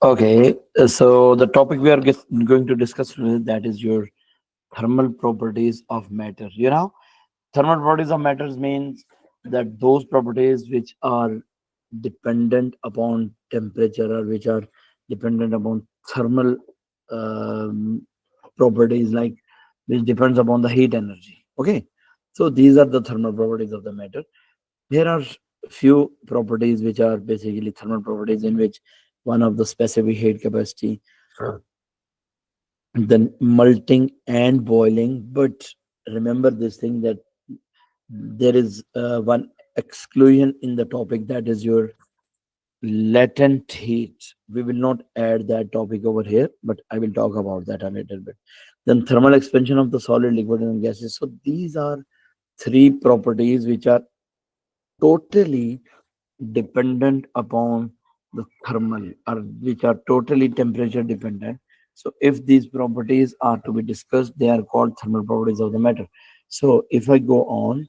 Okay, so the topic we are going to discuss today, that is your thermal properties of matter. Thermal properties of matters means that those properties which are dependent upon temperature or which are dependent upon thermal um, properties, like which depends upon the heat energy. Okay, so these are the thermal properties of the matter. There are few properties which are basically thermal properties, in which one of the specific heat capacity, then melting and boiling. But remember this thing, that there is one exclusion in the topic, that is your latent heat. We will not add that topic over here, but I will talk about that a little bit. Then thermal expansion of the solid, liquid, and gases. So these are three properties which are totally dependent upon the thermal, or which are totally temperature dependent. So if these properties are to be discussed, they are called thermal properties of the matter. So if I go on,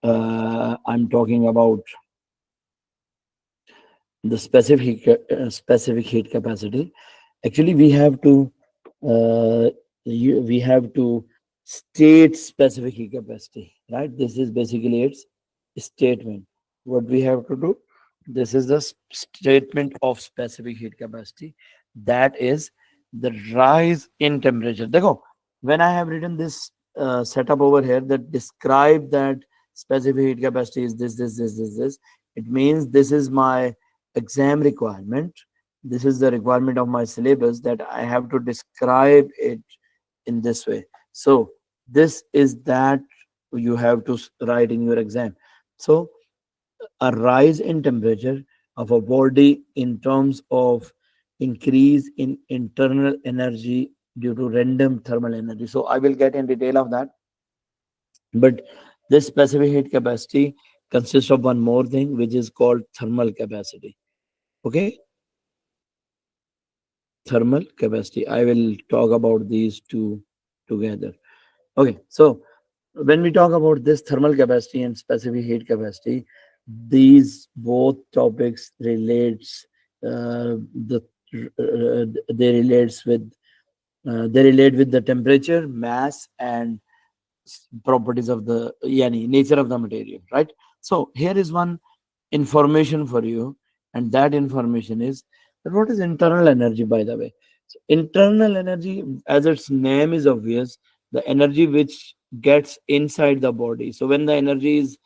I'm talking about the specific heat capacity. Actually, we have to state specific heat capacity, right? This is basically its statement. What we have to do, this is the statement of specific heat capacity, that is the rise in temperature. Dekho, when I have written this setup over here that describe that specific heat capacity is this, it means this is my exam requirement. This is the requirement of my syllabus, that I have to describe it in this way. So this is that you have to write in your exam. So a rise in temperature of a body in terms of increase in internal energy due to random thermal energy. So I will get in detail of that. But this specific heat capacity consists of one more thing, which is called thermal capacity. Okay, thermal capacity. I will talk about these two together. Okay, so when we talk about this thermal capacity and specific heat capacity, these both topics relates the they relates with they relate with the temperature, mass, and properties of the yani nature of the material, right? So here is one information for you, and that information is that what is internal energy, by the way. So internal energy, as its name is obvious, the energy which gets inside the body. So when the energy is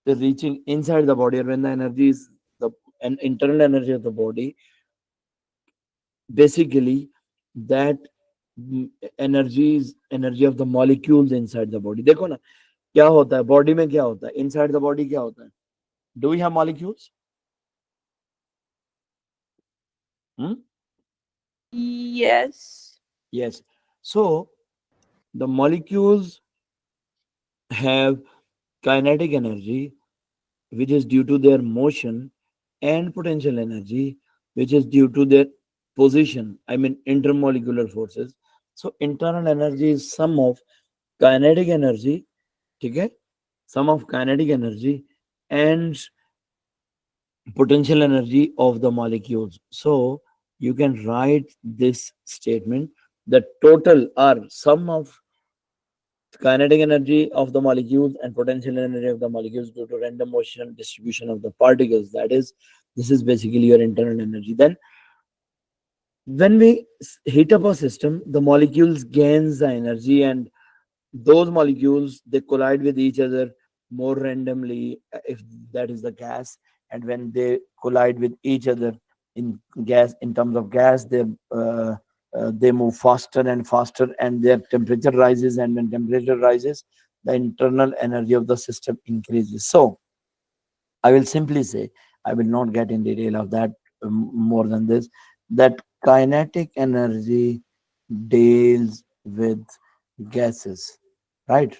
reaching inside the body, or when the energy is the an internal energy of the body, basically that energy is energy of the molecules inside the body. देखो ना, क्या होता है body में, क्या होता है inside the body, क्या होता है? Do we have molecules? Yes. Yes. So the molecules have kinetic energy, which is due to their motion, and potential energy, which is due to their position. I mean, intermolecular forces. So internal energy is sum of kinetic energy, okay? Sum of kinetic energy and potential energy of the molecules. So you can write this statement: the total or sum of kinetic energy of the molecules and potential energy of the molecules due to random motion distribution of the particles. That is, this is basically your internal energy. Then when we heat up a system, the molecules gains the energy, and those molecules, they collide with each other more randomly, if that is the gas. And when they collide with each other in gas, in terms of gas, they move faster and faster, and their temperature rises. And when temperature rises, the internal energy of the system increases. So I will simply say, I will not get in detail of that more than this, that kinetic energy deals with gases, right?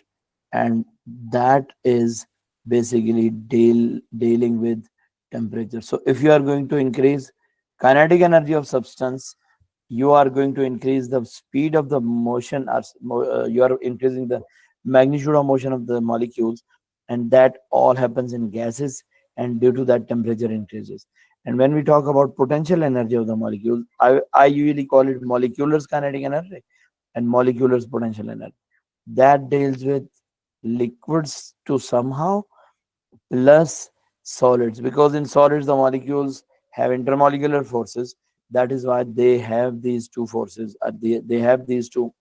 And that is basically dealing with temperature. So if you are going to increase kinetic energy of substance, you are going to increase the speed of the motion, or you are increasing the magnitude of motion of the molecules, and that all happens in gases, and due to that temperature increases. And when we talk about potential energy of the molecule, I usually call it molecular kinetic energy and molecular potential energy. That deals with liquids to somehow plus solids, because in solids the molecules have intermolecular forces. That is why they have these two forces. They have these two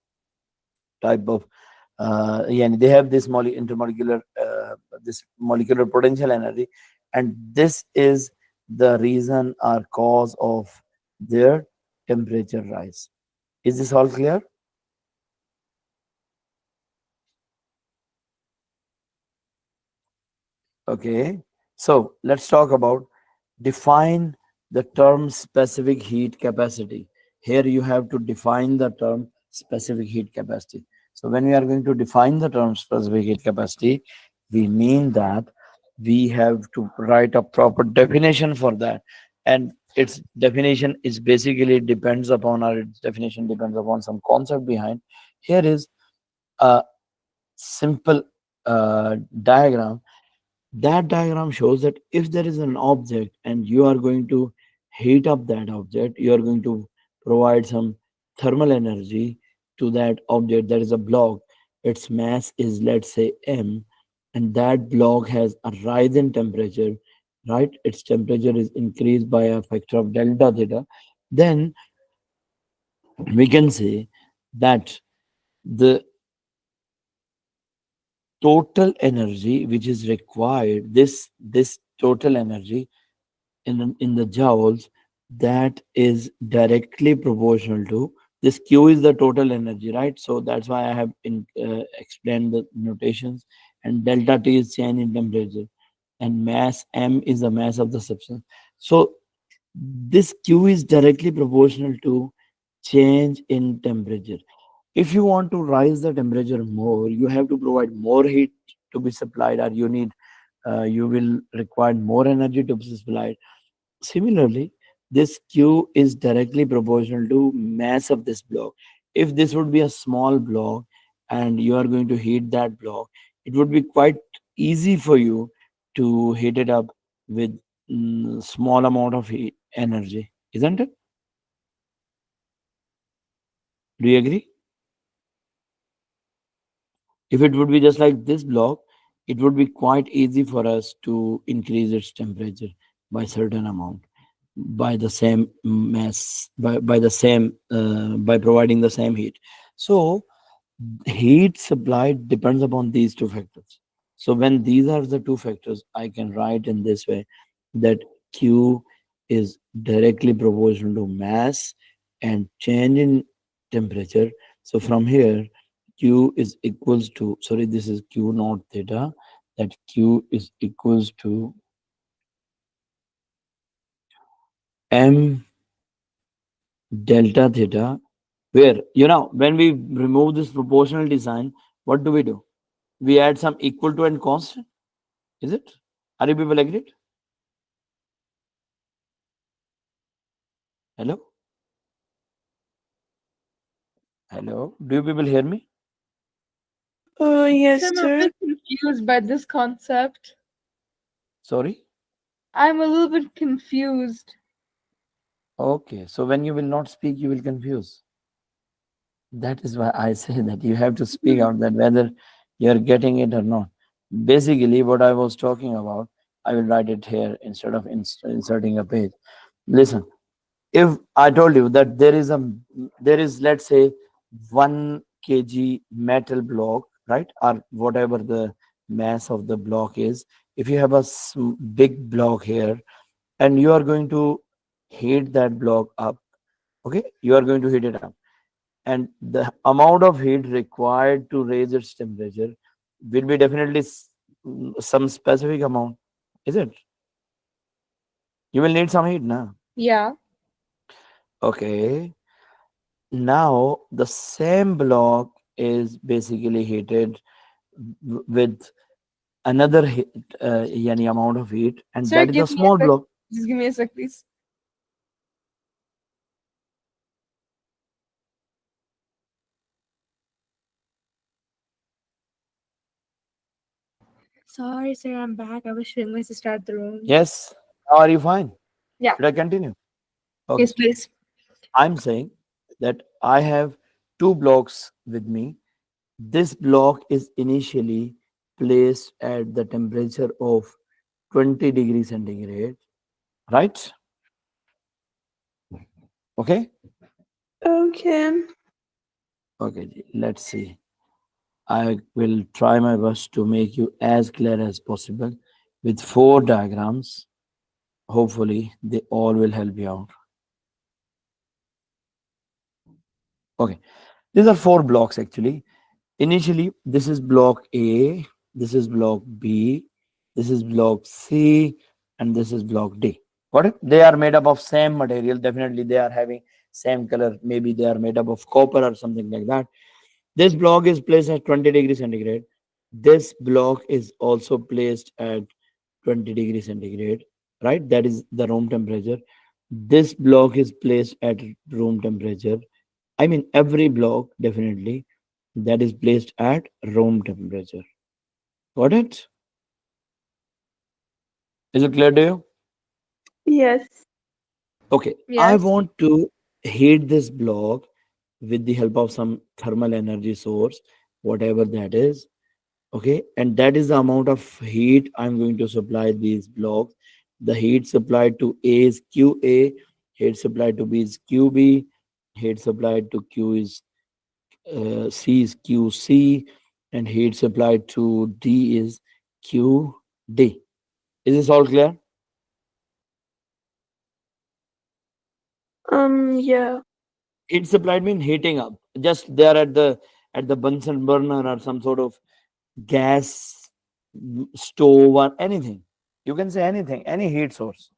type of yeah, they have this intermolecular this molecular potential energy, and this is the reason or cause of their temperature rise. Is this all clear? Okay, so let's talk about define the term specific heat capacity. Here you have to define the term specific heat capacity. So when we are going to define the term specific heat capacity, we mean that we have to write a proper definition for that. And its definition is basically depends upon, or its definition depends upon some concept behind. Here is a simple diagram. That diagram shows that if there is an object and you are going to heat up that object, you are going to provide some thermal energy to that object. That is a block. Its mass is, let's say, m, and that block has a rise in temperature, right? Its temperature is increased by a factor of delta theta. Then we can say that the total energy which is required, this total energy in the joules, that is directly proportional to this. Q is the total energy, right? So that's why I have explained the notations. And delta T is change in temperature, and mass m is the mass of the substance. So this Q is directly proportional to change in temperature. If you want to rise the temperature more, you have to provide more heat to be supplied, or you will require more energy to be supplied. Similarly, this Q is directly proportional to mass of this block. If this would be a small block and you are going to heat that block, it would be quite easy for you to heat it up with small amount of heat energy, isn't it? Do you agree? If it would be just like this block, it would be quite easy for us to increase its temperature by certain amount, by the same mass, by the same by providing the same heat. So heat supplied depends upon these two factors. So when these are the two factors, I can write in this way that Q is directly proportional to mass and change in temperature. So from here, Q is equals to, sorry, this is Q naught theta, that Q is equals to m delta theta, where, when we remove this proportional design, what do? We add some equal to and constant. Is it? Are you people agreed? Hello? Hello? Do you people hear me? Yes, So I'm a sir. bit confused by this concept. Sorry? I'm a little bit confused. Okay. So when you will not speak, you will confuse. That is why I say that you have to speak Hmm. out that whether you're getting it or not. Basically, what I was talking about, I will write it here instead of inserting a page. Listen, if I told you that there is, let's say, 1 kg metal block, right, or whatever the mass of the block is. If you have a big block here and you are going to heat that block up, okay, you are going to heat it up, and the amount of heat required to raise its temperature will be definitely some specific amount, is it? You will need some heat now. Yeah. Okay, now the same block is basically heated with another heat, yani amount of heat, and Sir, that is a give me small a sec. block. Just give me a sec, please. Sorry, sir, I'm back. I was showing my sister at the room. Yes, how are you? Fine. Yeah. Should I continue? Okay. Yes, please. I'm saying that I have two blocks with me. This block is initially placed at the temperature of 20 degrees centigrade, right? Okay. Okay. Okay, let's see. I will try my best to make you as clear as possible with four diagrams. Hopefully, they all will help you out. Okay, these are four blocks actually. Initially, this is block A, this is block B, this is block C, and this is block D. Got it? They are made up of same material. Definitely, they are having same color. Maybe they are made up of copper or something like that. This block is placed at 20 degrees centigrade. This block is also placed at 20 degrees centigrade, right? That is the room temperature. This block is placed at room temperature. I mean, every block definitely that is placed at room temperature. Got it? Is it clear to you? Yes. Okay, I Yes. want to heat this block with the help of some thermal energy source, whatever that is. Okay, and that is the amount of heat I'm going to supply these blocks. The heat supplied to A is QA, heat supplied to B is QB, heat supplied to Q is C is QC, and heat supplied to D is QD. Is this all clear? Yeah. Heat supplied means heating up. Just there at the Bunsen burner or some sort of gas stove or anything. You can say anything, any heat source.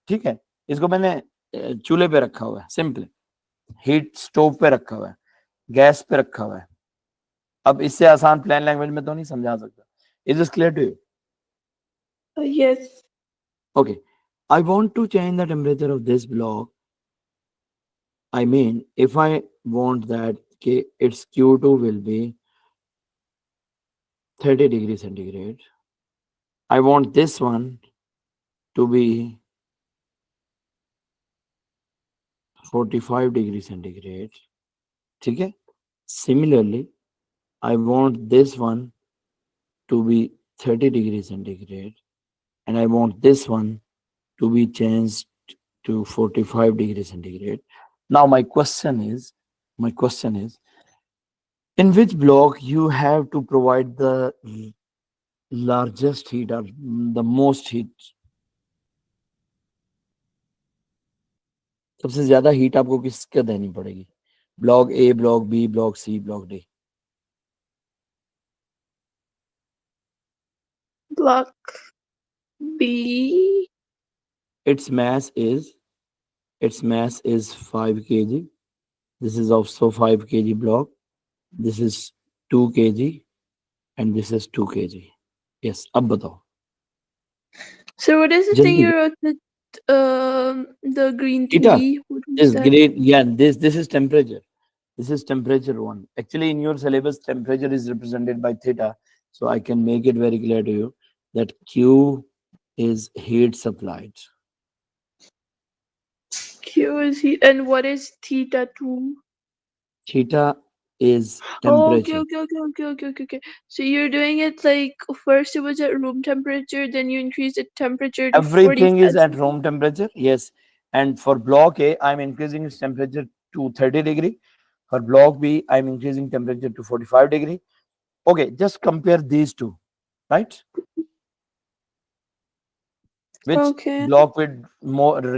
ठीक है, इसको मैंने चूल्हे पे रखा हुआ है, simple heat stove पे रखा हुआ है, गैस पे रखा हुआ है. अब इससे आसान प्लेन लैंग्वेज में तो नहीं समझा सकता. Is this clear to you? Yes. Okay, I want to change the temperature of this block. I mean, if I want that its Q2 will be 30 degrees centigrade, I want this one to be 45 degrees centigrade. ठीक है? Similarly, I want this one to be 30 degrees centigrade, and I want this one to be changed to 45 degrees centigrade. Now my question is, in which block you have to provide the largest heat or the most heat? सबसे ज्यादा heat आपको किसके देनी पड़ेगी? Block A, block B, block C, block D. Block B. Its mass is its mass is 5 kg. This is also 5 kg block. This is 2 kg and this is 2 kg. Yes, अब बताओ. So what is the thing जल्दी. you wrote that the green Theta. thingy? What was This that? great. Yeah, this is temperature. This is temperature one. Actually, in your syllabus, temperature is represented by theta. So I can make it very clear to you that Q is heat supplied. Q is heat, and what is theta two? Theta is Oh, okay, temperature. okay, okay, okay, okay, okay, okay. So you're doing it like first it was at room temperature, then you increase the temperature to Everything is 45 at something. room temperature. Yes. And for block A, I'm increasing its temperature to 30 degree. For block B, I'm increasing temperature to 45 degree. Okay, just compare these two, right? Which Okay. block would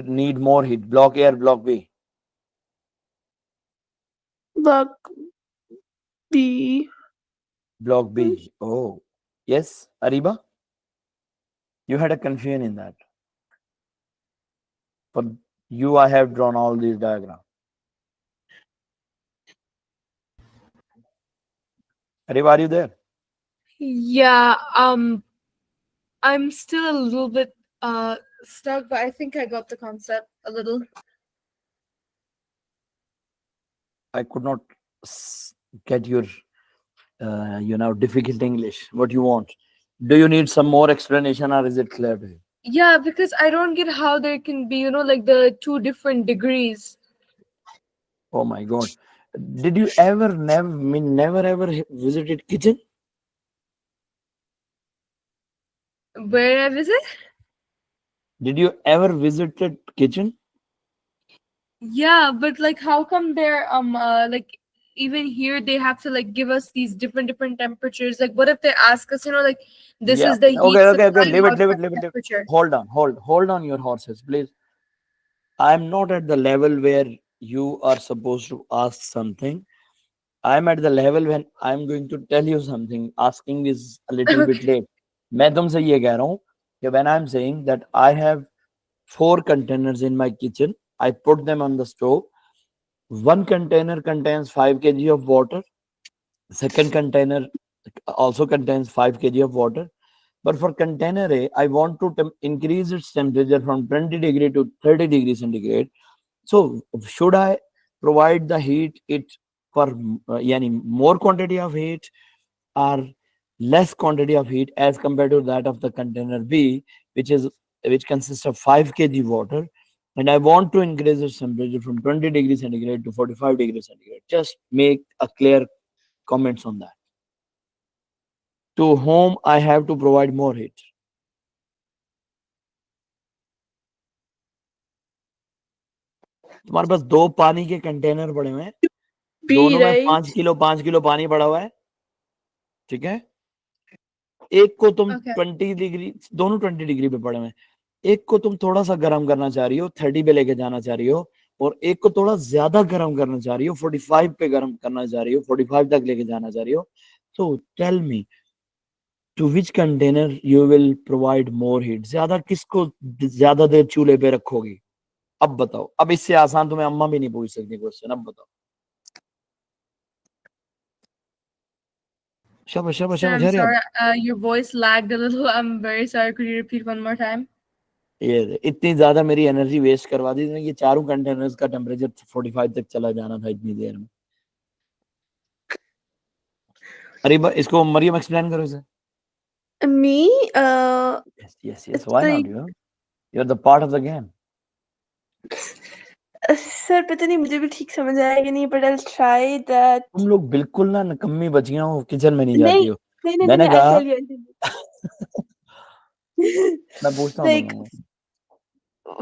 need more heat? Block A or block B? Block B. Block B. Oh, yes, Ariba, you had a confusion in that. For you, I have drawn all these diagrams. Ariba, are you there? Yeah. I'm still a little bit stuck, but I think I got the concept a little. I could not get your, difficult English. What you want? Do you need some more explanation, or is it clear to you? Yeah, because I don't get how there can be, like the two different degrees. Oh my god. Did you ever never ever visited kitchen? Where I visit? Did you ever visited kitchen? Yeah, but like how come they're like even here they have to like give us these different temperatures? Like what if they ask us, like this Yeah. is the Okay, heat okay, okay. supply Leave it, leave it, outside leave it, leave it. temperature? Hold on your horses, please. I'm not at the level where you are supposed to ask something. I'm at the level when I'm going to tell you something. Asking is a little bit Okay. late. मैं तुमसे ये कह रहा हूँ कि when I'm saying that I have 4 containers in my kitchen, I put them on the stove. One container contains 5 kg of water. Second container also contains 5 kg of water. But for container A, I want to increase its temperature from 20 degree to 30 degrees centigrade. So should I provide the heat it for yani more quantity of heat or less quantity of heat as compared to that of the container B, which consists of 5 kg water, and I want to increase its temperature from 20 degrees centigrade to 45 degrees centigrade. Just make a clear comments on that. To whom I have to provide more heat. तुम्हारे पास दो पानी के container पड़े हुए हैं, B, दोनों में right? 5 kilo पानी पड़ा हुआ है, ठीक है। एक को तुम Okay. 20 डिग्री, दोनों 20 डिग्री पे पड़े हुए हैं, एक को तुम थोड़ा सा गर्म करना चाह रही हो, 30 पे लेके जाना चाह रही हो, और एक को थोड़ा ज्यादा गर्म करना चाह रही हो, 45 पे गर्म करना चाह रही हो, 45 तक लेके जाना चाह रही हो। So tell me to which container you will provide more heat, ज्यादा किसको ज्यादा देर चूल्हे पे रखोगी? अब बताओ। अब इससे आसान तुम्हें अम्मा भी नहीं पूछ सकती क्वेश्चन। अब बताओ। शाबाश शाबाश Sir, शाबाश, I'm हरी अब। sorry. Your voice lagged a little. I'm very sorry. Could you repeat one more time? ये इतनी ज्यादा मेरी एनर्जी वेस्ट करवा दी तुमने। ये चारों कंटेनर्स का टेम्परेचर 45 तक चला जाना था इतनी देर में। अरे इसको मरियम एक्सप्लेन करो इसे। Me, yes yes yes, it's why like, not, you are the part of the game. Sir पता नहीं मुझे भी ठीक समझ आएगा नहीं, but I'll try that. तुम लोग बिल्कुल ना नकम्मी बचियां हो, किचन में नहीं नहीं जाती हो। नहीं नहीं मैंने नहीं, I'll कहा tell you, I'll tell you. मैं पूछता हूँ तुम Like, लोगों को।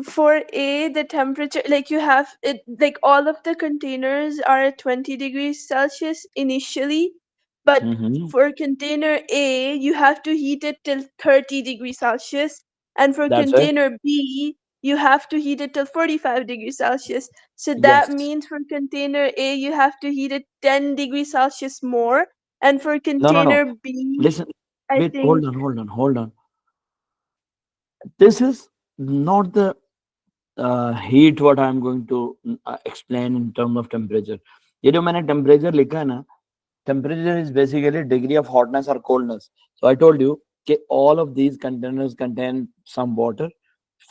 for A, the temperature, like you have it, like all of the containers are at 20 degrees Celsius initially, but hmm, for container A, you have to heat it till 30 degrees Celsius, and for that's it. container B, you have to heat it till 45 degrees Celsius. So that yes. means for container A, you have to heat it 10 degrees Celsius more, and for no no no, container B, listen, I wait, think hold on. This is not the heat what I am going to explain in terms of temperature. ये जो मैंने temperature लिखा है ना, temperature is basically degree of hotness or coldness. So I told you कि all of these containers contain some water,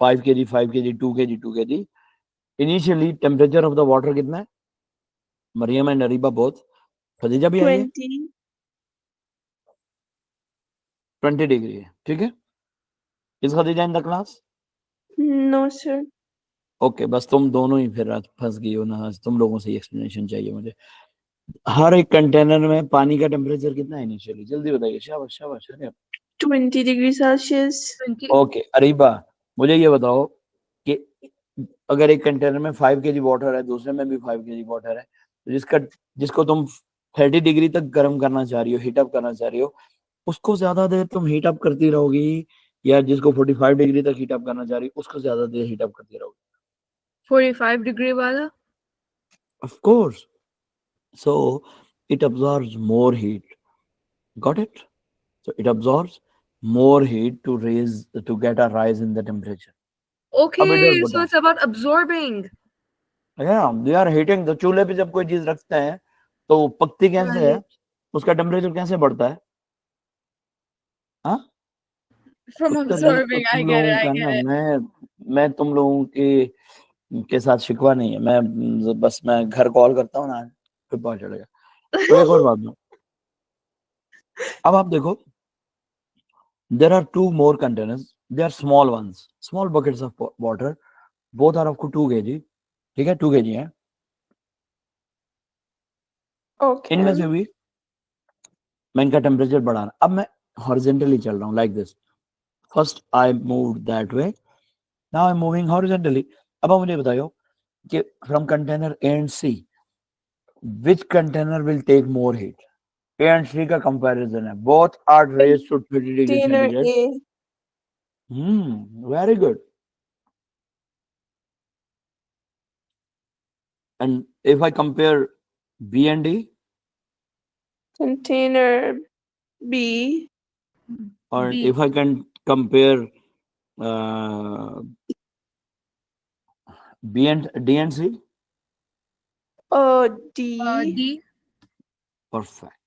5 kg 5 kg 2 kg 2 kg. Initially temperature of the water कितना है? Maryam and Areeba both, Khadija भी आई है, 20. 20 degree है, ठीक है। Is Khadija in the class? No, sir. Okay, बस तुम दोनों ही फिर आज फंस गई हो ना, आज तुम लोगों से एक्सप्लेनेशन चाहिए मुझे। हर एक कंटेनर में पानी का टेम्परेचर कितना है इनिशियली? जल्दी बताइए, शाबाश शाबाश, अरे। 20 degrees Celsius. 20. ओके अरीबा, मुझे ये बताओ कि अगर एक कंटेनर में 5 kg वाटर है, दूसरे में भी 5 kg वाटर है, तो जिसको तुम 30 डिग्री तक गर्म करना चाह रही हो, हीटअप करना चाह रही हो, उसको ज्यादा देर तुम हीटअप करती रहोगी, या जिसको 45 डिग्री तक हीटअप करना चाह रही हो उसको ज्यादा देर हीटअप करती रहोगी? 45-degree wala? Of course. So it absorbs more heat, got it? So it absorbs more heat to get a rise in the temperature. अब इधर Okay, so बताओ। it's about absorbing. They are heating. तो चूल्हे पे जब कोई चीज रखते हैं तो वो पकती कैसे है, Right. उसका टेम्परेचर कैसे बढ़ता है? हाँ, From उसका लेवल तो absorbing. I तुम get it. लोगों I का get ना, it. मैं तुम लोगों के साथ शिकवा नहीं है। बस मैं घर कॉल करता हूँ ना, फिर पता चलेगा। तो एक और बात दो, अब आप देखो, there are two more containers they are small ones, small buckets of water, both are आपको 2 kg, ठीक है 2 kg है। इनमें Okay. से भी मैं इनका टेम्परेचर बढ़ा रहा, अब मैं हॉरिजेंटली चल रहा हूँ like this, first I move that way, now I am moving horizontally. अब आप मुझे बताओ कि from container A and C which container will take more heat. A and C का कंपैरिजन है, both are raised to 30 degree Container centigrade. A. Very good. And if I compare B and D, Container B. or B. if I can compare uh, B and D and C, D. D. perfect.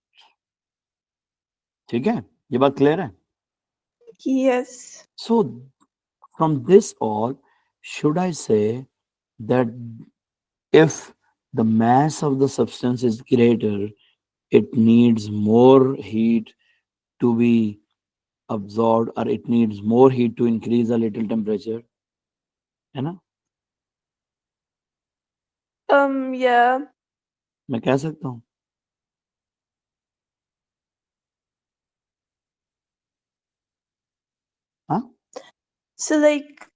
ठीक है, ये बात clear है? Yes. So from this all, should I say that if the mass of the substance is greater, it needs more heat to be absorbed, or it needs more heat to increase a little temperature, है ना? Yeah. मैं कह सकता हूँ, हाँ? So like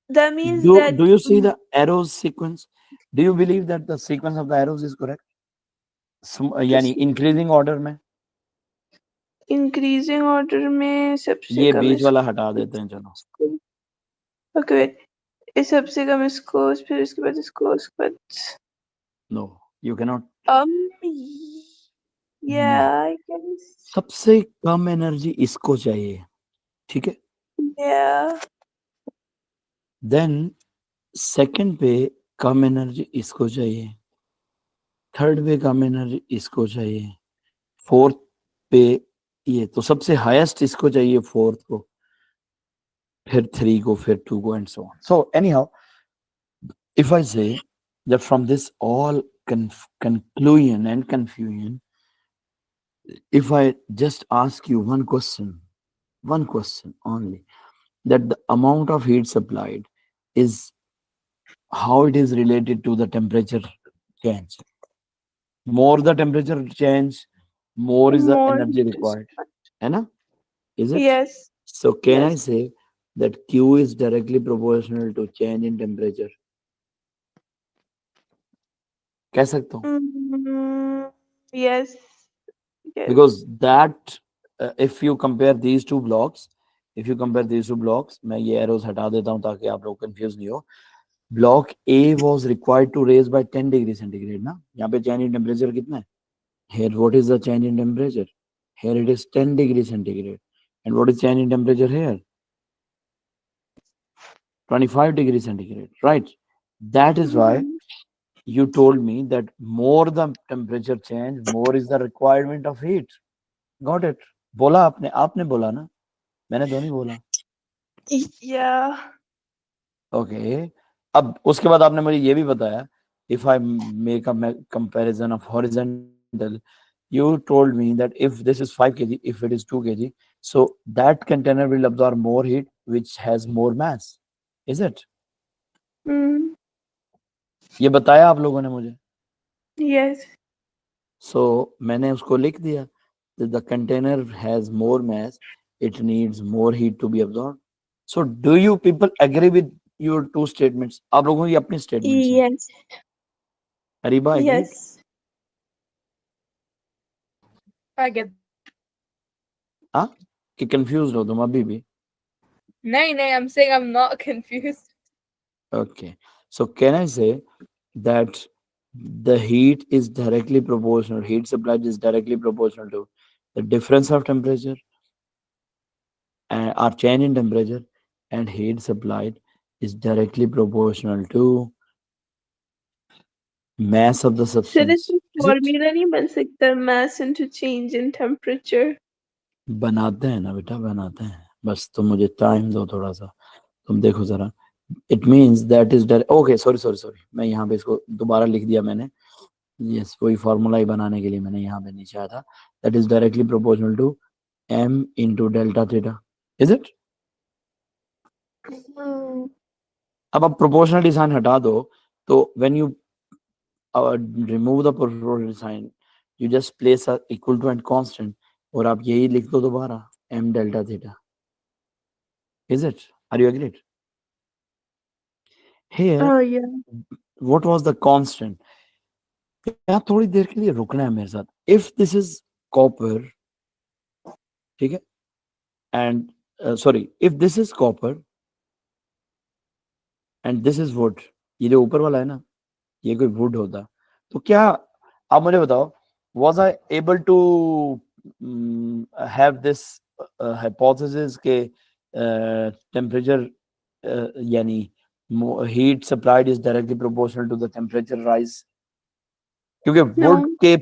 that means Do that you see the arrows sequence? Do you believe that the sequence of the arrows is correct? यानी this increasing order में, increasing order में सबसे ये कम बीच वाला इसको, हटा देते हैं चलो। ओके वेट, इस सबसे कम इसको, फिर इसके बाद इसको, उसके बाद No, you cannot. yeah, नहीं, I guess. सबसे कम एनर्जी इसको चाहिए, ठीक है? Yeah. देन सेकंड पे कम एनर्जी इसको चाहिए, थर्ड पे कम एनर्जी इसको चाहिए, फोर्थ पे ये, तो सबसे हाईएस्ट इसको चाहिए फोर्थ को, फिर थ्री को, फिर टू को, and so on. So any how, if I say that from this all conclusion and confusion, if I just ask you one question only, that the amount of heat supplied is how it is related to the temperature change. More the temperature change, more is the More energy just required. है ना? Is it? yes, So can I yes. say that Q is directly proportional to change in temperature? कह सकता हूँ? Yes, yes. Because that if you compare these two blocks, मैं ये arrows हटा देता हूँ ताकि आप लोग कंफ्यूज नहीं हो। Block A was required to raise by 10 degree centigrade ना, यहाँ पे change in temperature कितना है? Here what is the change in temperature? Here it is 10 degree centigrade. And what is change in temperature here? 25 degree centigrade, right? That is why Mhm. you told me that more the temperature change, more is the requirement of heat. Got it? बोला आपने, आपने बोला ना, मैंने तो नहीं बोला। Yeah. Okay, अब उसके बाद आपने मुझे ये भी बताया, if I make a comparison of horizontal, you told me that if this is 5 kg, if it is 2 kg, so that container will absorb more heat which has more mass, is it? Mm. ये बताया आप लोगों ने मुझे। Yes. So मैंने उसको लिख दिया that the container has more mass, it needs more heat to be absorbed. So do you people agree with your two statements? आप लोगों की अपनी statements हैं। Yes. Ariba agreed? Yes. I get that. हाँ, कि confused हो तुम अभी भी? Nay, nay, I'm saying I'm not confused. Okay, so can I say that the heat is directly proportional, heat supplied is directly proportional to the difference of temperature or change in temperature, and heat supplied is directly proportional to mass of the Sir, substance, इसमें is it? formula नहीं बन सकता mass into change in temperature. बनाते हैं ना बेटा, बनाते हैं, बस तुम मुझे टाइम दो थोड़ा सा, तुम देखो जरा। It means that is okay, sorry, मैं यहाँ पे इसको दोबारा लिख दिया मैंने, यस, वही फॉर्मूला ही बनाने के लिए मैंने यहाँ पे नीचे आया था, that is directly proportional to m into delta theta, is it? Hmm. अब आप प्रोपोर्शनल डिजाइन हटा दो, तो when you remove the proportional sign, you just place a equal to and constant, और आप यही लिख दो दोबारा, m delta theta. Is it? Are you agreed? Here, Oh yeah. what was the constant? यहाँ थोड़ी देर के लिए रुकना है मेरे साथ. If this is copper, ठीक है, and sorry, if this is copper and this is wood, ये जो ऊपर वाला है ना, ये कोई wood होता, तो क्या आप मुझे बताओ, was I able to have this hypothesis के temperature यानी heat supplied is directly proportional to the temperature rise, क्योंकि wood No. के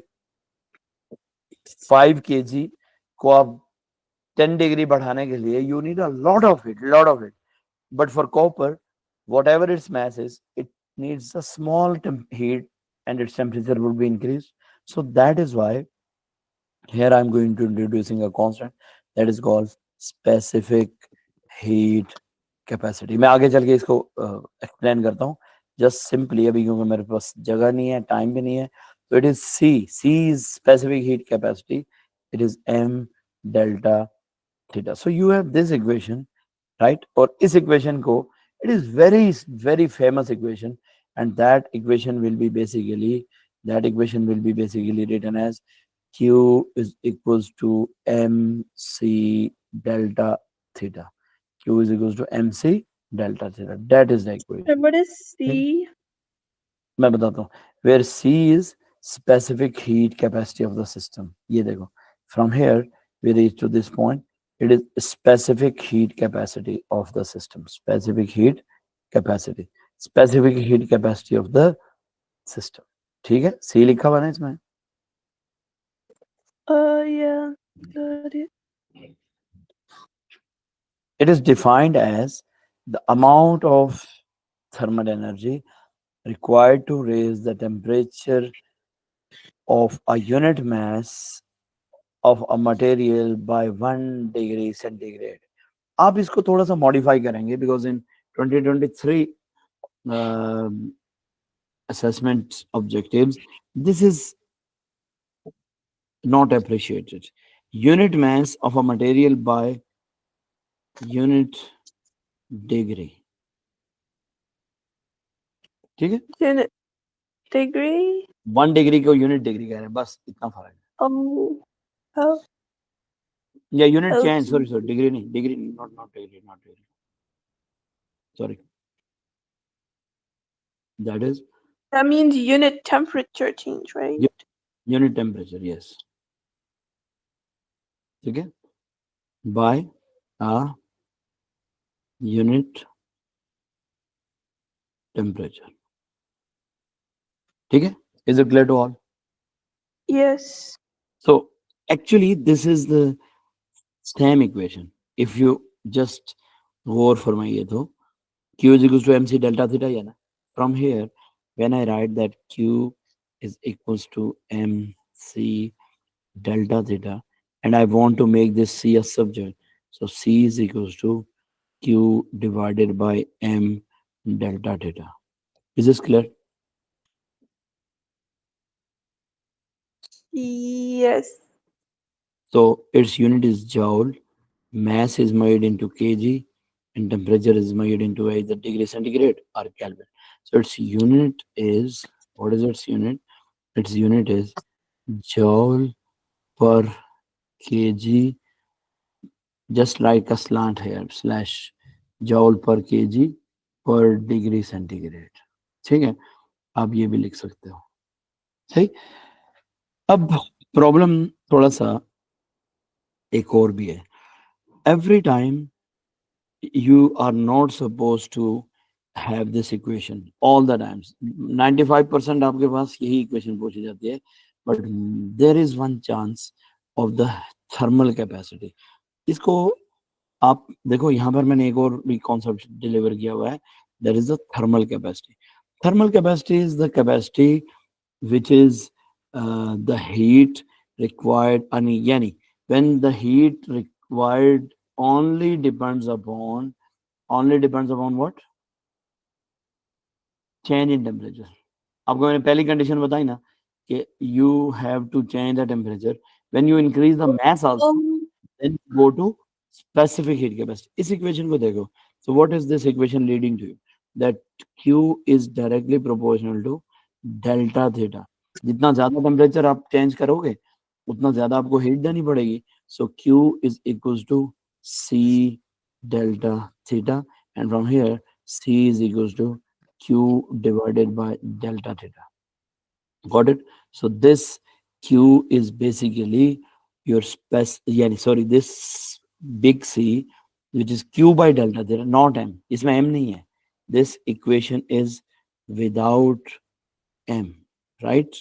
5 kg को आप 10 डिग्री बढ़ाने के लिए you need a lot of it. But for copper, whatever its mass is, it needs a small heat and its temperature will be increased. So that is why here I'm going to introducing a constant that is called specific heat capacity. मैं आगे चल के इसको explain करता हूँ. Just simply अभी क्योंकि मेरे पास जगह नहीं है, टाइम भी नहीं है, तो it is C. C is specific heat capacity. It is m delta theta. So you have this equation, right? और इस equation को, it is very famous equation, and that equation will be basically written as Q is equals to mc delta theta. Q is equals to mc delta theta. That is the equation. And what is Okay? C? मैं बताता हूँ. Where C is specific heat capacity of the system. ये देखो. From here we reach to this point. It is specific heat capacity of the system. Specific heat capacity. Specific heat capacity of the system. ठीक है? C लिखा हुआ है ना इसमें. Yeah. Got it. It is defined as the amount of thermal energy required to raise the temperature of a unit mass of a material by 1 degree centigrade. आप इसको थोड़ा सा मॉडिफाई करेंगे because in 2023 assessment objectives, this is not appreciated. Unit mass of a material by unit degree. ठीक है? Unit degree. 1 degree को unit degree कह रहे हैं, बस इतना फर्क है. Oh. Oh. या unit change, Okay. Sorry degree नहीं, degree not degree, sorry, that is That means unit temperature change, right? Unit temperature. Yes, ठीक है, बाय आ यूनिट टेम्परेचर. ठीक है, is it clear to all? Yes. So actually this is the same equation. If you just go for my ये तो Q is equals to mc delta theta है ना. From here when I write that Q is equals to mc delta theta and I want to make this C a subject, so C is equals to Q divided by m delta theta. Is this clear? Yes. So its unit is joule, mass is made into kg, and temperature is made into either degree centigrade or Kelvin. So its unit is, what is its unit? Its unit is joule per kg, just like a slant here, slash joule per kg per degree centigrade. ठीक है, आप ये भी लिख सकते हो. सही. अब प्रॉब्लम थोड़ा सा एक और भी है. Every time you are not supposed to have this equation all the times. 95% आपके पास यही equation पूछी जाती है, but there is one chance of the thermal capacity. इसको आप देखो, यहाँ पर मैंने एक और भी कॉन्सेप्ट डिलीवर किया हुआ है. There is a thermal capacity. Thermal capacity is the capacity which is the heat required, यानी when the heat required only depends upon only depends upon what? Change in temperature. आपको मैंने पहली condition बताई ना कि you have to change the temperature. When you increase the mass also, Um, then go to specific heat capacity. इस equation को देखो. So what is this equation leading to? That Q is directly proportional to delta theta. जितना ज्यादा temperature आप change करोगे उतना ज्यादा आपको हीट देनी पड़ेगी. So Q is equals to C delta theta, and from here C is equals to Q divided by delta theta. Got it? So this Q is basically your sorry, this big C, which is Q by delta theta, not M. इसमें M नहीं है. This equation is without M, right?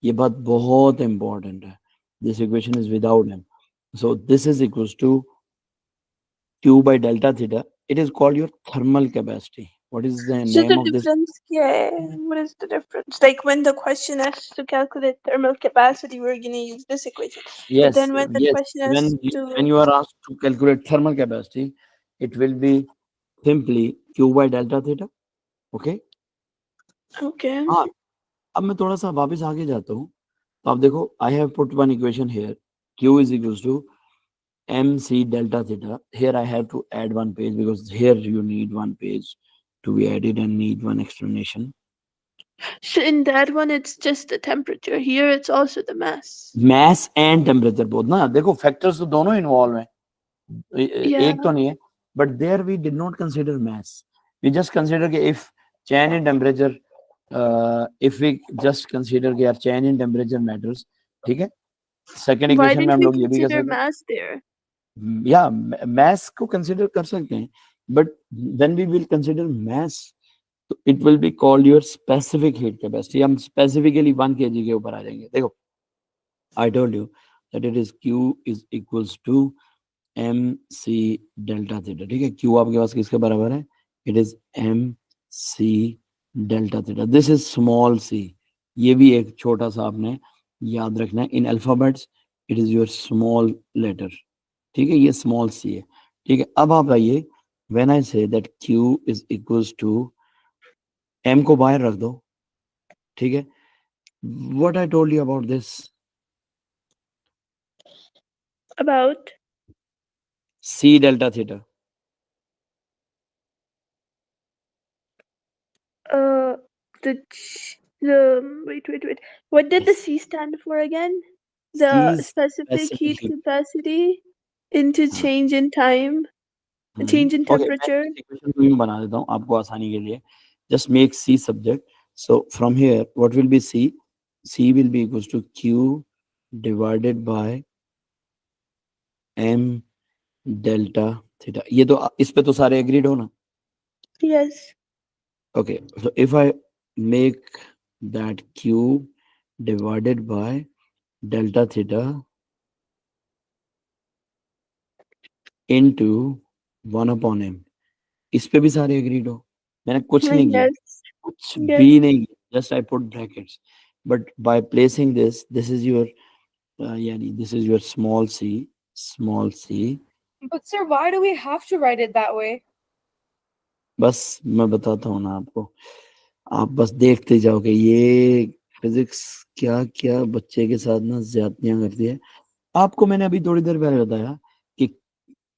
ये बात बहुत important है. This equation is without M. So this is equals to Q by delta theta. It is called your thermal capacity. What is the so name the of this? difference, yeah, what is the difference? Like when the question asks to calculate thermal capacity, we're gonna use this equation. But Yes, then when the yes. question When asks you, when to, you are asked to calculate thermal capacity, it will be simply Q by delta theta. Okay. okay, हाँ. अब मैं थोड़ा सा वापस आगे जाता हूँ. तो आप देखो, I have put one equation here. Q is equals to MC delta theta. Here I have to add one page because here you need one page to be added and need one explanation. so in that one it's just the temperature. Here it's also the mass. Mass and temperature both ना. देखो factors तो दोनों involve हैं. Yeah, एक तो नहीं है, but there we did not consider mass. We just consider कि if change in temperature, if we just consider कि यार change in temperature matters, ठीक है. सेकेंड why इक्वेशन में didn't हम we लोग ये भी कर consider सकते mass there? हैं, या mass को consider कर सकते हैं, but when we will consider mass, तो it will be called your specific heat capacity. हम specifically 1 kg के ऊपर आ जाएंगे. देखो, I told you that it is Q is equals to M C delta theta. ठीक है, क्यू आपके पास किसके बराबर है? It is M C delta theta. This is small C. ये भी एक छोटा सा आपने याद रखना है. In alphabets it is your small letter. ठीक है, ये स्मॉल सी है. ठीक है, अब आप आइए, when I say that Q is equals to, M को बाहर रख दो. ठीक है, what I told you about this? About C delta theta. uh the wait. What did the Yes, C stand for again? C The is specific specific heat heat. capacity into change in time, change in okay, मैं temperature. इस equation को यूं बना देता हूँ आपको आसानी के लिए. Just make C subject. So from here what will be C? C will be equals to Q divided by M delta theta. ये तो इस पे तो सारे एग्रीड हो ना? Yes. Okay, so if I make that Q divided by delta theta into 1 upon M, इस पे भी सारे एग्रीड हो? मैंने कुछ नहीं किया, Yes. कुछ Yes. भी नहीं किया, just I put brackets. But by placing this is your यानी this is your small C, small C. But sir, why do we have to write it that way? बस मैं बताता हूँ ना आपको, आप बस देखते जाओगे. ये फिजिक्स क्या क्या बच्चे के साथ ना ज्यादतियां करती है. आपको मैंने अभी थोड़ी देर पहले बताया कि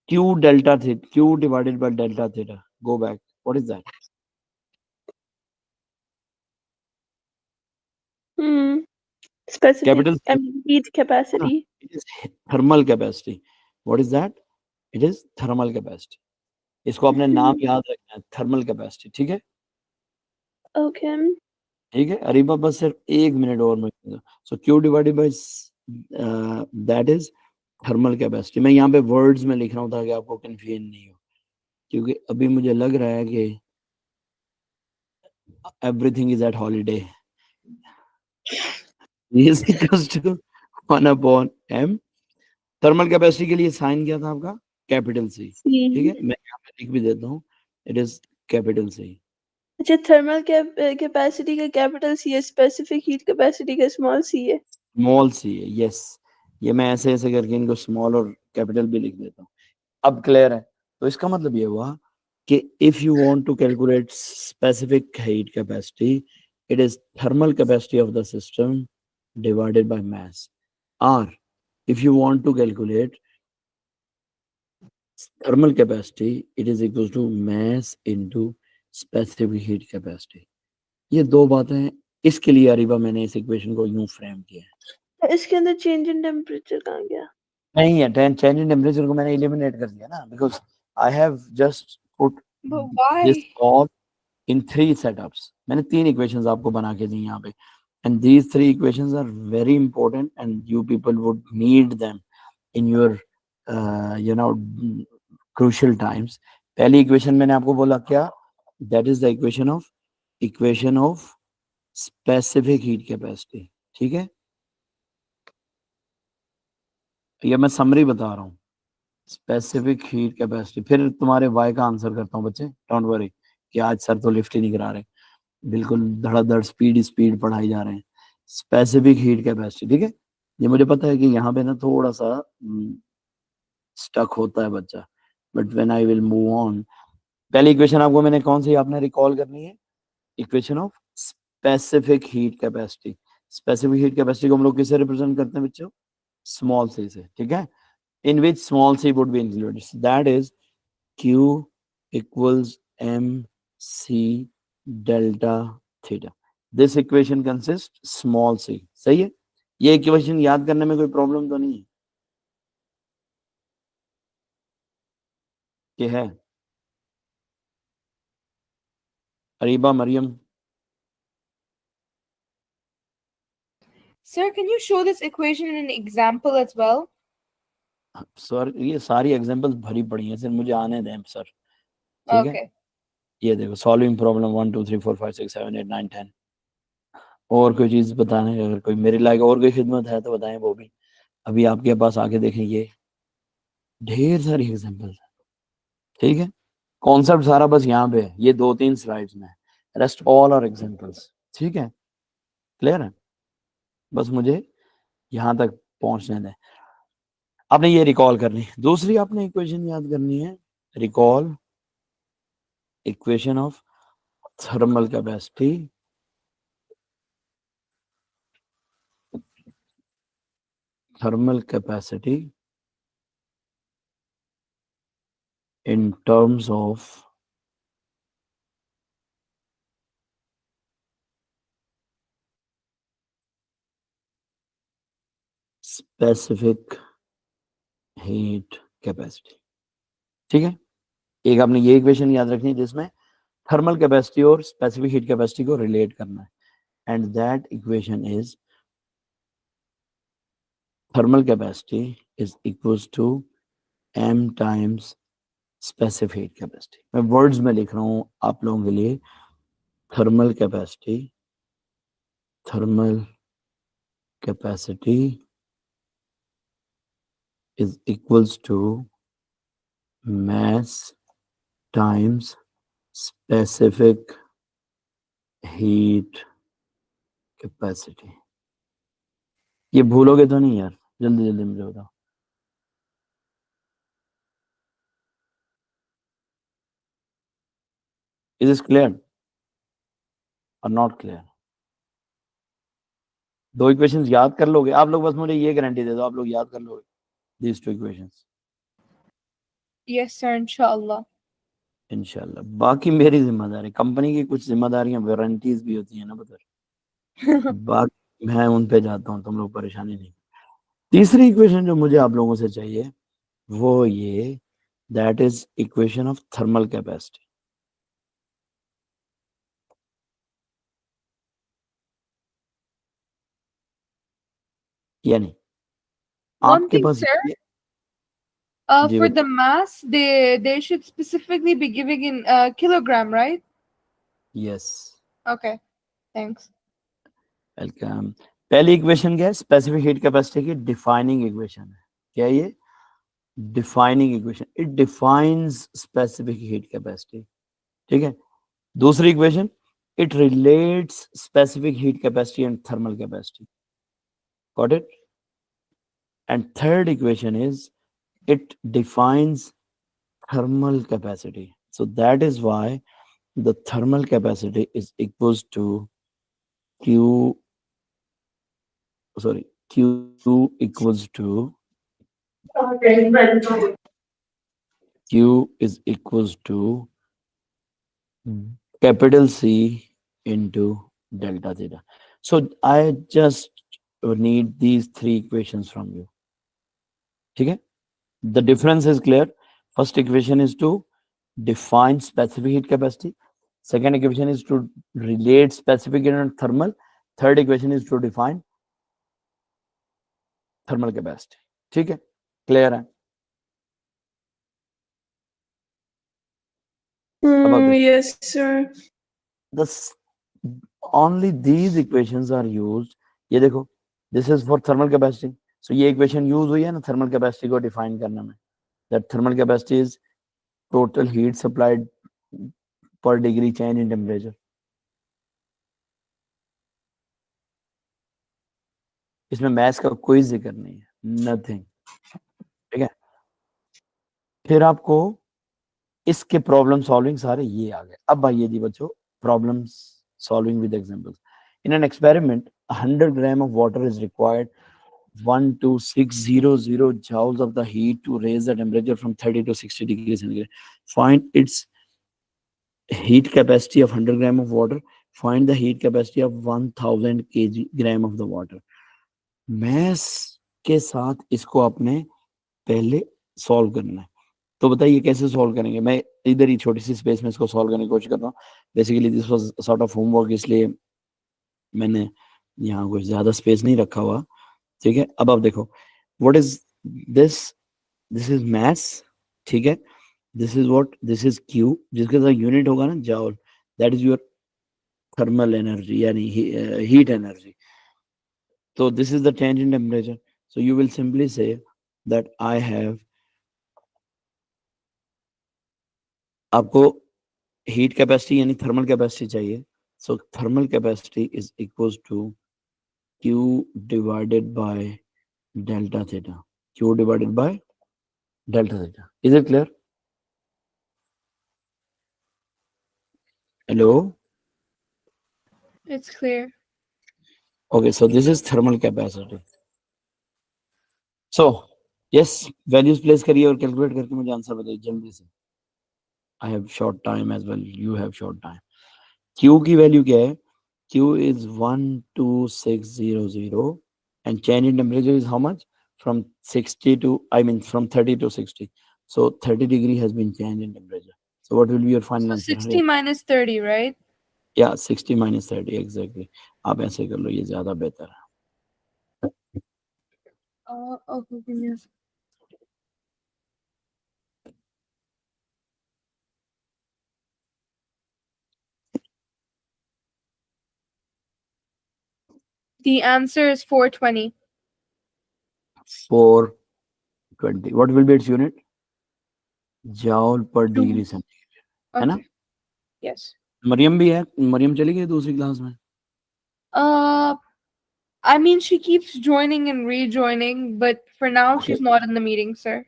क्यू डेल्टा थी, Q divided by delta theta. Go back, what is that? Hmm. Specific, capital I C mean, heat है ना? capacity. It is thermal capacity. What is that? It is thermal capacity. इसको अपने नाम Hmm. याद रखना है, thermal capacity. ठीक है, Okay. ठीक है. अरीबा बस सिर्फ 1 मिनट और में. So Q divided by that is thermal capacity. मैं यहाँ पे वर्ड्स में लिख रहा हूँ ताकि आपको कंफ्यूजन नहीं हो, क्योंकि अभी मुझे लग रहा है कि everything is at holiday. Is equals to 1 upon M. Thermal capacity के लिए साइन क्या था आपका? Capital C. ठीक है, C. मैं यहाँ पे लिख भी देता हूँ. It is capital C. अच्छा, थर्मल कैपेसिटी का कैपिटल सी है, स्पेसिफिक हीट कैपेसिटी का स्मॉल सी है. स्मॉल सी है, यस. ये मैं ऐसे ऐसे करके इनको स्मॉल और कैपिटल भी लिख देता हूँ. अब क्लियर है? तो इसका मतलब ये हुआ कि if you want to calculate specific heat capacity, it is thermal capacity of the system divided by mass. Or if you want to calculate thermal capacity, it is equal to mass into specific heat capacity. ये दो बातें हैं, इसके लिए अरीबा मैंने इस equation को यूं फ्रेम किया है। तो इसके अंदर चेंज इन टेम्परेचर कहाँ गया? नहीं है, चेंज इन टेम्परेचर को मैंने एलिमिनेट कर दिया ना, because I have just put But this why? All in 3 setups. मैंने 3 इक्वेशंस आपको बना के दी यहाँ पे, and these 3 equations are very important and you people would need them in your you know crucial times. पहली इक्वेशन मैंने आपको बोला क्या, that is the equation of specific heat capacity. ठीक है, ये मैं समरी बता रहा हूँ, स्पेसिफिक हीट कैपेसिटी। फिर तुम्हारे वाई का आंसर करता हूँ बच्चे, डोंट वरी कि आज सर तो लिफ्ट ही नहीं करा रहे, बिल्कुल धड़ाधड़ स्पीड स्पीड पढ़ाई जा रहे हैं। स्पेसिफिक हीट कैपेसिटी, ठीक है, ये मुझे पता है कि यहाँ पे ना थोड़ा सा स्टक होता है बच्चा, but when I will move on. पहली इक्वेशन आपको मैंने कौन सी आपने रिकॉल करनी है, equation of specific heat capacity. Specific heat capacity को हम लोग किससे रिप्रेजेंट करते हैं बच्चों, स्मॉल सी से, ठीक है, in which small c would be included. So that is Q equals mc delta theta. This equation consists small c. सही है, ये इक्वेशन याद करने में कोई प्रॉब्लम तो नहीं है कि है? Areeba, Mariam, Sir, can you show this equation in an example as well? Sir ये सारी एग्जांपल्स भरी पड़ी हैं, सर मुझे आने दें सर। ठीक है, Okay. ये देखो, सॉल्विंग प्रॉब्लम 1 2 3 4 5 6 7 8 9 10। और कोई चीज बताने, अगर कोई मेरे लायक और कोई खिदमत है तो बताएं वो भी, अभी आपके पास आके देखें, ये ढेर सारी एग्जांपल्स। ठीक है, कॉन्सेप्ट सारा बस यहाँ पे है, ये 2 3 स्लाइड्स में, रेस्ट ऑल आर एग्जांपल्स। ठीक है, क्लियर है, बस मुझे यहाँ तक पहुंचने दें। आपने ये रिकॉल करनी है। दूसरी आपने इक्वेशन याद करनी है, recall equation of thermal capacity in terms of specific heat capacity। ठीक है, एक आपने ये इक्वेशन याद रखनी है जिसमें थर्मल कैपेसिटी और स्पेसिफिक हीट कैपेसिटी को रिलेट करना है, and that equation is thermal capacity is equals to m times specific heat capacity. मैं वर्ड्स में लिख रहा हूं आप लोगों के लिए, thermal capacity is equals to mass times specific heat capacity। ये भूलोगे तो नहीं यार, जल्दी जल्दी मुझे बताओ। इज दिस क्लियर और नॉट क्लियर? दो इक्वेशंस याद कर लोगे आप लोग, बस मुझे ये गारंटी दे दो आप लोग याद कर लोगे these 2 equations Yes, sir, inshallah. इंशाल्लाह। बाकी मेरी जिम्मेदारी, कंपनी की कुछ जिम्मेदारियां वारंटीज भी होती है ना बता, बाकी मैं उन पे जाता हूँ, तुम लोग परेशानी नहीं। तीसरी इक्वेशन जो मुझे आप लोगों से चाहिए वो ये, that is equation of thermal capacity. यानी One आपके thing, पास sir, ये, जी for the बच्चे, mass, they should specifically be giving in kilogram, right? Yes, Okay, thanks. Welcome. पहली इक्वेशन क्या है, स्पेसिफिक हीट कैपेसिटी की डिफाइनिंग इक्वेशन है। क्या है ये? Defining equation, it defines specific heat capacity. ठीक है, दूसरी equation, it relates specific heat capacity and thermal capacity, got it? And third equation is it defines thermal capacity. So that is why the thermal capacity is equals to Q, sorry, Q equals to Q is equals to capital C into delta theta. So I just need these three equations from you. Okay? The difference is clear. First equation is to define specific heat capacity. Second equation is to relate specific and thermal. Third equation is to define thermal capacity. ठीक है, clear है. अब आप देखो, Yes, sir. this only these equations are used. ये देखो, this is for thermal capacity. So ये equation use हुई है ना thermal capacity को define करने में. That thermal capacity is total heat supplied per degree change in temperature. इसमें mass का कोई जिक्र नहीं है, nothing. ठीक है, फिर आपको इसके प्रॉब्लम सॉल्विंग सारे ये आ गए. अब आइए जी बच्चों, problems solving with examples. In an experiment, 100 gram of water is required 12600 joules of the heat to raise the temperature from 30 to 60 degrees centigrade. Find its heat capacity of 100 gram of water. Find the heat capacity of 1000 gram of the water. Maths के साथ इसको आपने पहले solve करना है. तो बताइए कैसे सॉल्व करेंगे. मैं इधर ही छोटी सी स्पेस में इसको सॉल्व करने की कोशिश करता हूँ. Basically this was sort of homework, इसलिए मैंने यहाँ कोई ज्यादा स्पेस नहीं रखा हुआ. ठीक है, अब आप देखो, what is this. This is maths. ठीक है, this is what, this is Q, जिसके साथ यूनिट होगा ना joule, that is your thermal energy यानी हीट एनर्जी. तो this is the change in temperature. So you will simply say that I have, आपको heat capacity यानी thermal capacity चाहिए. So thermal capacity is equals to Q divided by delta theta. Q divided by delta theta. Is it clear? Hello? It's clear. Okay, so this is thermal capacity. So, yes, values place करिए और calculate करके मुझे answer बताइए जल्दी से. I have short time as well. You have short time. Q की value क्या है? Q is 12600 and change in temperature is how much? From 60 to, I mean from 30 to 60. So 30 degree has been changed in temperature. So what will be your final So answer? 60 minus 30, right? Yeah, 60 minus 30 exactly. आप ऐसे कर लो, ये ज्यादा बेहतर है. Okay, give me a The answer is 420. 420. What will be its unit? Joule per degree centigrade. है ना? Okay. Yes. Maryam भी है. मरियम चली गई दूसरी क्लास में. Uh, I mean, she keeps joining and rejoining, but for now, Okay. she's not in the meeting, sir.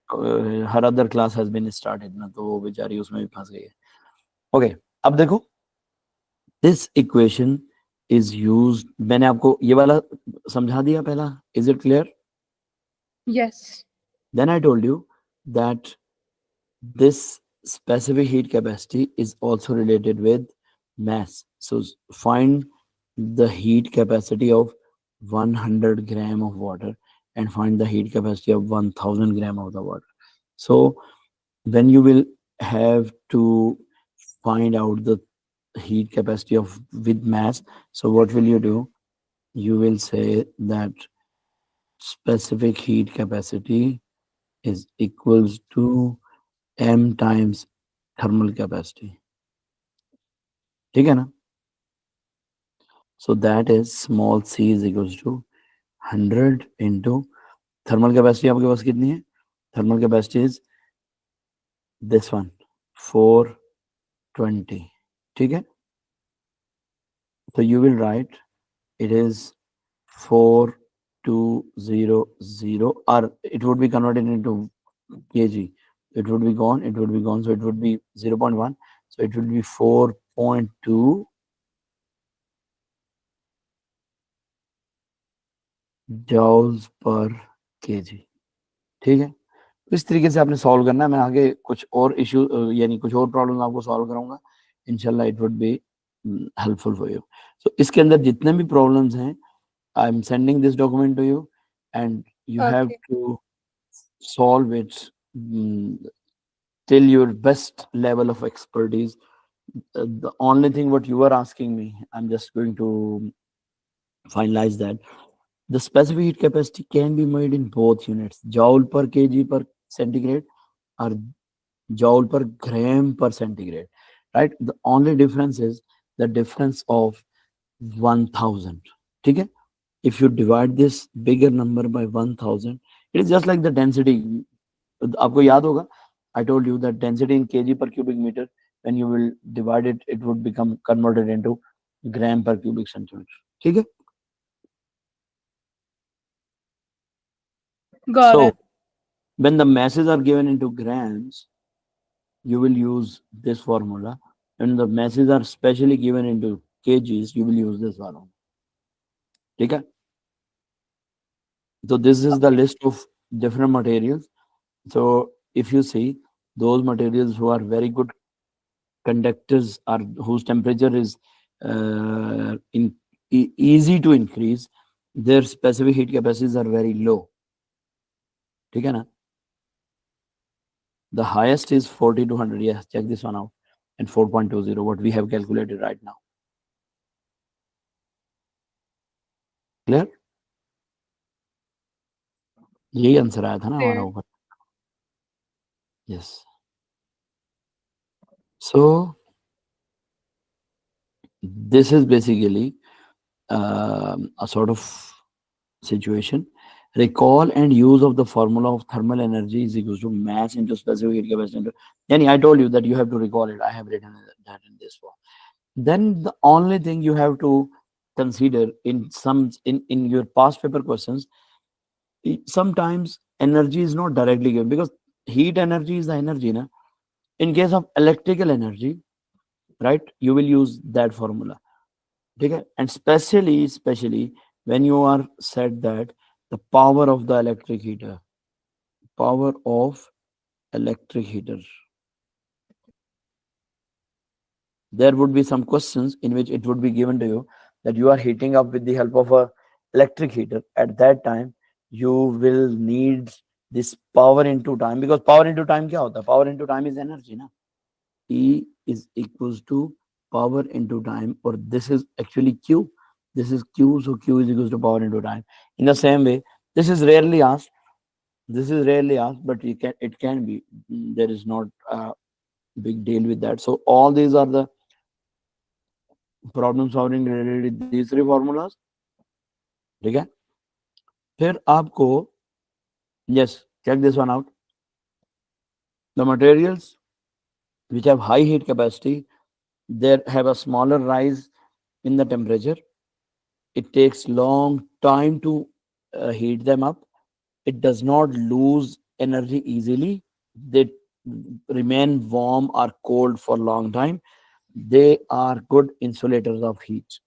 Her other class has been started ना, तो वो बेचारी उसमें भी फंस गई है. Okay, अब देखो, this equation is used. मैंने आपको ये वाला समझा दिया पहला. Is it clear? Yes. Then I told you that this specific heat capacity is also related with mass. So find the heat capacity of 100 gram of water and find the heat capacity of 1000 gram of the water. So when you will have to find out the heat capacity of with mass, so what will you do? You will say that specific heat capacity is equals to m times thermal capacity. ठीक है ना? So that is small c is equals to 100 into thermal capacity. आपके पास कितनी है? Thermal capacity is this one, 420. ठीक है? So you will write it is 4200, or it would be converted into kg. it would be gone, it would be gone. So it would be 0.1. So it would be 4.2 joules per kg. ठीक है, तो इस तरीके से आपने solve करना है. मैं आगे कुछ और इशू यानी कुछ और प्रॉब्लम आपको सॉल्व कराऊंगा इंशाल्लाह. It would be helpful for you. So इसके अंदर जितने भी प्रॉब्लम्स हैं, I am sending this document to you and you have Okay. To solve it till your best level of expertise. The only thing what you are asking me, I'm just going to finalize that. The specific heat capacity can be made in both units, joule per kg per centigrade or joule per gram per centigrade, right? The only difference is the difference of 1000. Okay, if you divide this bigger number by 1000, it is just like the density. आपको याद होगा, I told you that density in kg per cubic meter, when you will divide it, it would become converted into gram per cubic centimeter. ठीक है. Got So it. when the masses are given into grams, you will use this formula. When the masses are specially given into kgs, you will use this formula. ठीक है. So this is the list of different materials. So if you see those materials who are very good conductors or whose temperature is easy to increase, their specific heat capacities are very low. ठीक है ना. The highest is 40 to 100. Yes, check this one out. And 4.20, what we have calculated right now. Clear? यही answer आया था ना हमारा Clear. ऊपर. Yes. So this is basically a sort of situation. Recall and use of the formula of thermal energy is equal to mass into specific heat capacity. Yani, I told you that you have to recall it. I have written that in this form. Then the only thing you have to consider in in your past paper questions, sometimes energy is not directly given because heat energy is the energy. Na? In case of electrical energy, right, you will use that formula. Okay? And especially when you are said that the power of the electric heater, power of electric heater, there would be some questions in which it would be given to you that you are heating up with the help of a electric heater. At that time you will need this power into time, because power into time kya hota hai? Power into time is energy na. E is equals to power into time, or this is actually Q. This is Q, so Q is equals to power into time. In the same way, this is rarely asked. This is rarely asked, but it can be. There is not a big deal with that. So all these are the problem solving related with these three formulas. ठीक है. फिर आपको, yes, check this one out. The materials which have high heat capacity, they have a smaller rise in the temperature. It takes long time to heat them up. It does not lose energy easily. They remain warm or cold for a long time. They are good insulators of heat.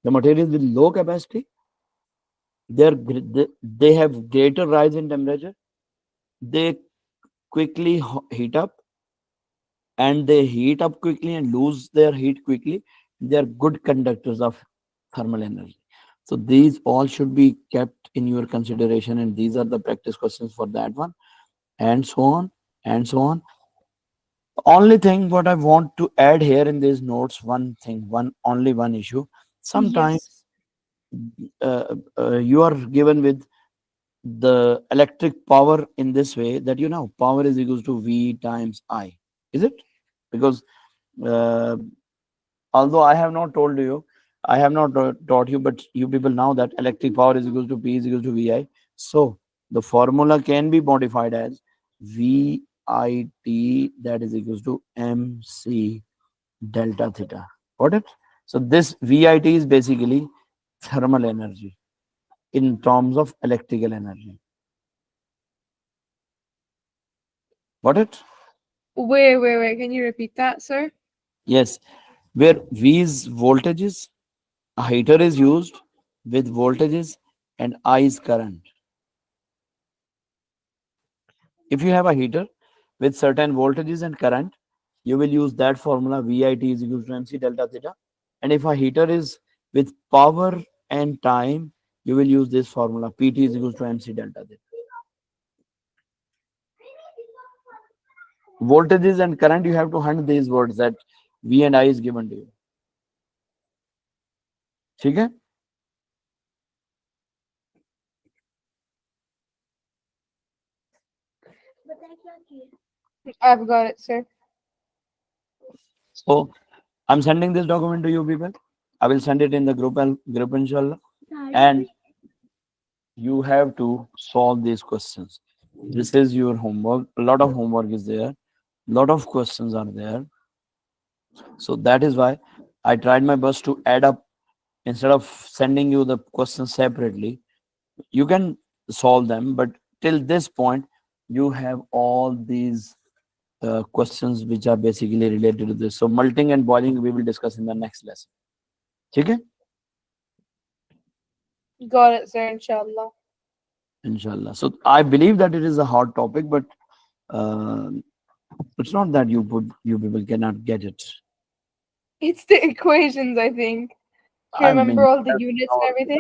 The materials with low capacity, they have greater rise in temperature. They quickly heat up, and they heat up quickly and lose their heat quickly. They are good conductors of thermal energy. So these all should be kept in your consideration, and these are the practice questions for that one, and so on and so on. Only thing what I want to add here in these notes, one thing, only one issue. Yes. Sometimes you are given with the electric power in this way, that power is equals to V times I. Is it? Because uh, although I have not told you, I have not taught you, but you people know that electric power is equals to P is equals to VI. So the formula can be modified as VIT, that is equals to MC delta theta. Got it? So this VIT is basically thermal energy in terms of electrical energy. Got it? Wait. Can you repeat that, sir? Yes, where V is voltages, a heater is used with voltages and I is current. If you have a heater with certain voltages and current, you will use that formula VIT is equal to MC delta theta. And if a heater is with power and time, you will use this formula PT is equal to MC delta theta. Voltages and current, you have to hunt these words that V and I is given to you. ठीक है? I've got it, sir. So I'm sending this document to you people. I will send it in the group inshallah. And you have to solve these questions. This is your homework. A lot of homework is there. A lot of questions are there. So that is why I tried my best to add up instead of sending you the questions separately. You can solve them, but till this point, you have all these questions which are basically related to this. So melting and boiling we will discuss in the next lesson. Okay? Got it, sir, inshallah. Inshallah. So I believe that it is a hard topic, but uh, it's not that you people cannot get it. It's the equations, I think. To I remember mean, all the units and everything.